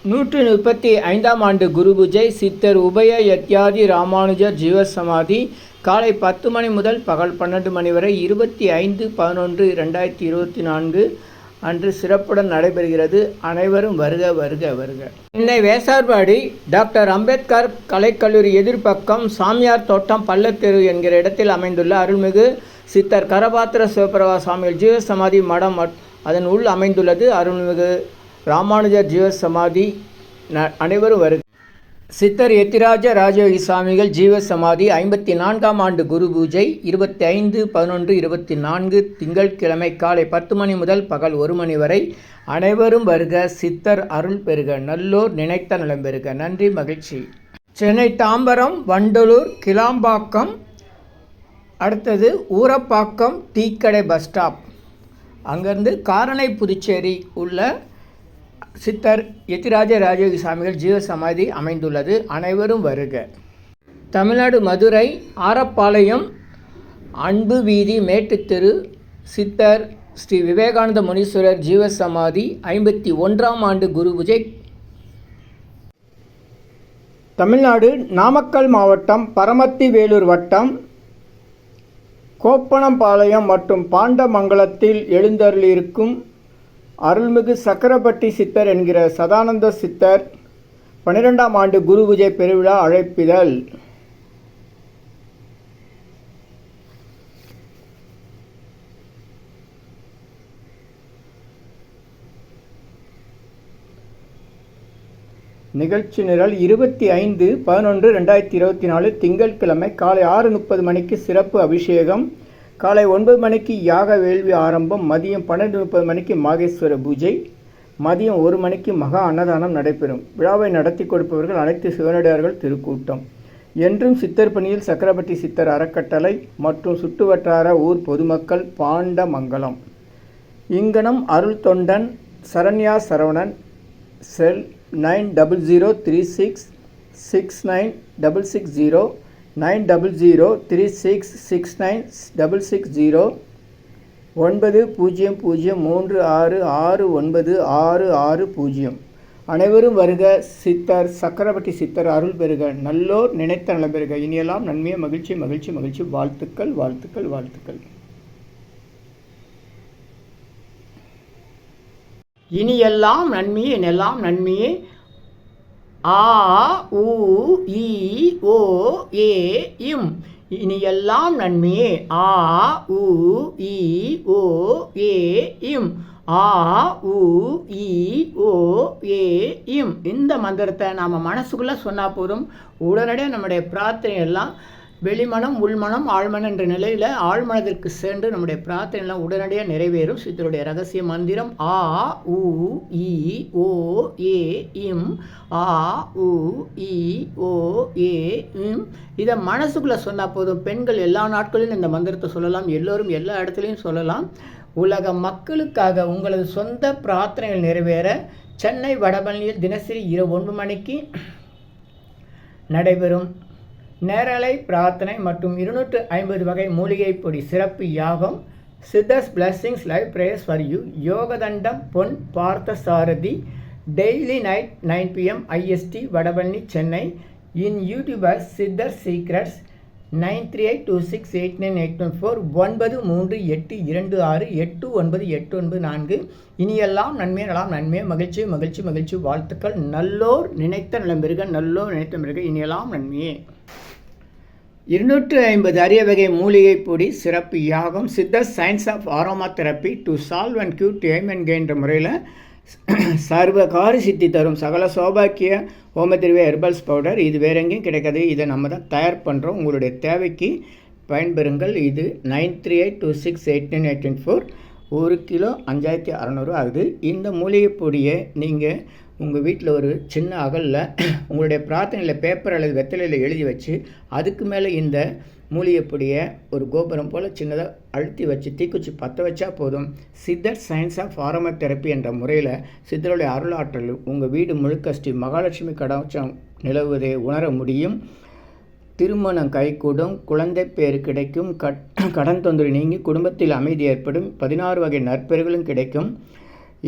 135ஆம் ஆண்டு குரு பூஜை. சித்தர் உபய யத்யாதி ராமானுஜர் ஜீவசமாதி காலை 10 மணி முதல் பகல் 12 மணி வரை 25/11/2024 அன்று சிறப்புடன் நடைபெறுகிறது. அனைவரும் வருக வருக வருக. சென்னை வேசார்பாடி டாக்டர் அம்பேத்கர் கலைக்கல்லூரி எதிர்ப்பக்கம் சாமியார் தோட்டம் பள்ளத்தெரு என்கிற இடத்தில் அமைந்துள்ள அருள்மிகு சித்தர் கரபாத்திர சிவபிரபா சுவாமிகள் ஜீவசமாதி மடம் அதன் உள் அமைந்துள்ளது. அருள்மிகு ராமானுஜர் ஜீவசமாதி அனைவரும் வருக. சித்தர் எத்திராஜ ராஜயோகி சுவாமிகள் ஜீவசமாதி 54ஆம் ஆண்டு குரு பூஜை 25/11/24 திங்கட்கிழமை காலை 10 மணி முதல் பகல் 1 மணி வரை. அனைவரும் வருக. சித்தர் அருள் பெறுக. நல்லோர் நினைத்த நலம் பெறுக. நன்றி, மகிழ்ச்சி. சென்னை தாம்பரம், வண்டலூர், கிளாம்பாக்கம், அடுத்தது ஊரப்பாக்கம் டீக்கடை பஸ் ஸ்டாப், அங்கேருந்து காரணை புதுச்சேரி உள்ள சித்தர் எத்திராஜ ராஜயோகி சுவாமிகள் ஜீவசமாதி அமைந்துள்ளது. அனைவரும் வருக. தமிழ்நாடு மதுரை ஆரப்பாளையம் அன்பு வீதி மேட்டுத்தெரு சித்தர் ஸ்ரீ விவேகானந்த முனீஸ்வரர் ஜீவசமாதி 51ஆம் ஆண்டு குரு பூஜை. தமிழ்நாடு நாமக்கல் மாவட்டம் பரமத்தி வேலூர் வட்டம் கோப்பனம்பாளையம் மற்றும் பாண்டமங்கலத்தில் எழுந்தருளியிருக்கும் அருள்மிகு சக்கரப்பட்டி சித்தர் என்கிற சதானந்த சித்தர் 12ஆம் ஆண்டு குரு பூஜை பெருவிழா அழைப்பிதழ். நிகழ்ச்சி நிரல் 25/11/2024 திங்கட்கிழமை காலை 6:30 மணிக்கு சிறப்பு அபிஷேகம், காலை 9 மணிக்கு யாக வேள்வி ஆரம்பம், மதியம் 12:30 மணிக்கு மாகேஸ்வர பூஜை, மதியம் 1 மணிக்கு மகா அன்னதானம் நடைபெறும். விழாவை நடத்தி கொடுப்பவர்கள் அனைத்து சிவனடியார்கள் திருக்கூட்டம். என்றும் சித்தர் பணியில் சக்கரப்பட்டி சித்தர் அறக்கட்டளை மற்றும் சுற்றுவட்டார ஊர் பொதுமக்கள். பாண்டமங்கலம். இங்கனம் அருள் தொண்டன் சரண்யா சரவணன். செல் 9036696660 9036696660 9003666960. அனைவரும் வருக. சித்தர் சக்கரப்பட்டி சித்தர் அருள் பெறுக. நல்லோர் நினைத்த நலம் பெறுக. இனியெல்லாம் நன்மையே. மகிழ்ச்சி மகிழ்ச்சி மகிழ்ச்சி. வாழ்த்துக்கள் வாழ்த்துக்கள் வாழ்த்துக்கள். இனியெல்லாம் நன்மையே, இனியெல்லாம் நன்மையே. ஆ உ இ ஓ ஏ இம். இனியெல்லாம் நன்மையே. ஆ உ இ ஓ ஏ இம். ஆ உ இ ஓ ஏ இம். இந்த மந்திரத்தை நாம் மனசுக்குள்ளே சொன்னால் போதும். உடனடியாக நம்முடைய பிரார்த்தனை எல்லாம் வெளிமனம் உள்மனம் ஆழ்மனம் என்ற நிலையில் ஆழ்மனத்திற்கு சென்று நம்முடைய பிரார்த்தனை எல்லாம் உடனடியாக நிறைவேறும். சித்தருடைய ரகசிய மந்திரம் ஆ உ இ ஓ ஏ இம். ஆ உ இ ஓ ஏ இம். இதை மனசுக்குள்ளே சொன்னால் போதும். பெண்கள் எல்லா நாட்களிலும் இந்த மந்திரத்தை சொல்லலாம். எல்லோரும் எல்லா இடத்துலையும் சொல்லலாம். உலக மக்களுக்காக உங்களது சொந்த பிரார்த்தனைகள் நிறைவேற சென்னை வடபழனியில் தினசரி இரவு 9 மணிக்கு நடைபெறும் நேரலை பிரார்த்தனை மற்றும் 250 வகை மூலிகை பொடி சிறப்பு யாகம். Siddhars blessings live prayers for you. யோகதண்டம் Pon Parthasarathy. Daily night 9 PM IST Vadapalani Chennai. In youtuber Siddhar secrets 9382689814 9382268994. இனியெல்லாம் நன்மை நலாம் நன்மை. மகிழ்ச்சி மகிழ்ச்சி மகிழ்ச்சி. வாழ்த்துக்கள். நல்லோர் நினைத்த நலம் பெறுக. நல்லோர் நினைத்த பெறுக. இனியெல்லாம் நன்மையே. 250 அரிய வகை மூலிகை பொடி சிறப்பு யாகம். சித்தர் science of aromatherapy to solve and cure to aim and gain என்ற முறையில் சர்வகாரி சித்தி தரும் சகல சௌபாக்கிய ஹோமதிர்வே ஹெர்பல்ஸ் பவுடர். இது வேற எங்கேயும் கிடைக்காது. இதை நம்ம தான் தயார் பண்ணுறோம். உங்களுடைய தேவைக்கு பயன்பெறுங்கள். இது 9382689814. 1 கிலோ 5600 ஆகுது. இந்த மூலிகை பொடியை நீங்கள் உங்கள் வீட்டில் ஒரு சின்ன அகலில் உங்களுடைய பிரார்த்தனையில் பேப்பர் அல்லது வெத்தலையில் எழுதி வச்சு அதுக்கு மேலே இந்த மூலிகை பொடியை ஒரு கோபுரம் போல் சின்னதாக அழுத்தி வச்சு தீக்குச்சி பற்ற வச்சா போதும். சித்தர் சயின்ஸ் ஆஃப் ஆரோமா தெரப்பி என்ற முறையில் சித்தருடைய அருளாற்றல் உங்கள் வீடு முழுக்க ஸ்ரீ மகாலட்சுமி கடாட்சம் நிலவுவதை உணர முடியும். திருமணம் கைகூடும், குழந்தை பேர் கிடைக்கும், கடன் தொந்தரவு நீங்கி குடும்பத்தில் அமைதி ஏற்படும், 16 வகை நற்பெயர்களும் கிடைக்கும்.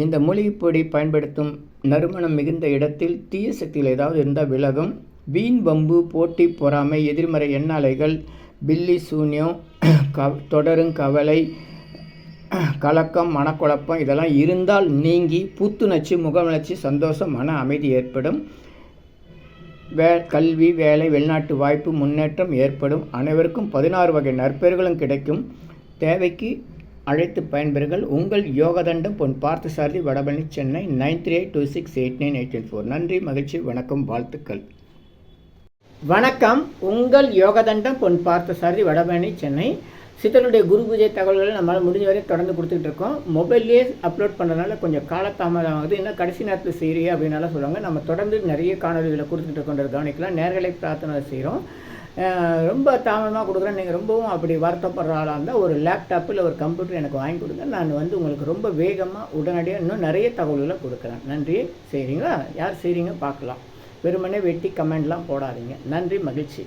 இந்த மூலிகைப்பொடி பயன்படுத்தும் நறுமணம் மிகுந்த இடத்தில் தீய சக்திகள் ஏதாவது இருந்தால் விலகும். வீண் வம்பு, போட்டி, பொறாமை, எதிர்மறை எண்ண அலைகள், பில்லி சூன்யம், தொடரும் கவலை, கலக்கம், மனக்குழப்பம் இதெல்லாம் இருந்தால் நீங்கி புத்துணர்ச்சி, முகவளர்ச்சி, சந்தோஷம், மன அமைதி ஏற்படும். கல்வி, வேலை, வெளிநாட்டு வாய்ப்பு, முன்னேற்றம் ஏற்படும். அனைவருக்கும் 16 வகை நற்பெயர்களும் கிடைக்கும். தேவைக்கு அழைத்து பயன்பெறுங்கள். உங்கள் யோகதண்டம் பொன் பார்த்தசாரதி, வடபழனி, சென்னை 9382689814. நன்றி, மகிழ்ச்சி, வணக்கம், வாழ்த்துக்கள். வணக்கம். உங்கள் யோகதண்டம் பொன் பார்த்தசாரதி, வடபழனி, சென்னை. சித்தனுடைய குரு பூஜை தகவல்களை நம்மளால் முடிஞ்ச வரை தொடர்ந்து கொடுத்துட்டு இருக்கோம். மொபைல்லேயே அப்லோட் பண்ணுறதுனால கொஞ்சம் காலதாமதம் ஆகுது. இன்னும் கடைசி நேரத்தில் செய்கிறியா அப்படின்னால சொல்லுவாங்க. நம்ம தொடர்ந்து நிறைய காணொலிகளை கொடுத்துட்டு இருக்கோன்றது கவனிக்கலாம். நேர்களை பிரார்த்தனை செய்கிறோம். ரொம்ப தாமதமாக கொடுக்குறேன். நீங்கள் ரொம்பவும் அப்படி வருத்தப்படுற ஆளாக இருந்தால் ஒரு லேப்டாப்பு இல்லை ஒரு கம்ப்யூட்டர் எனக்கு வாங்கி கொடுங்க. நான் உங்களுக்கு ரொம்ப வேகமாக உடனடியாக இன்னும் நிறைய தகவல்களை கொடுக்குறேன். நன்றி. செய்கிறீங்களா? யார் செய்கிறீங்க பார்க்கலாம். வெறுமனே வெட்டி கமெண்ட்லாம் போடாதீங்க. நன்றி, மகிழ்ச்சி.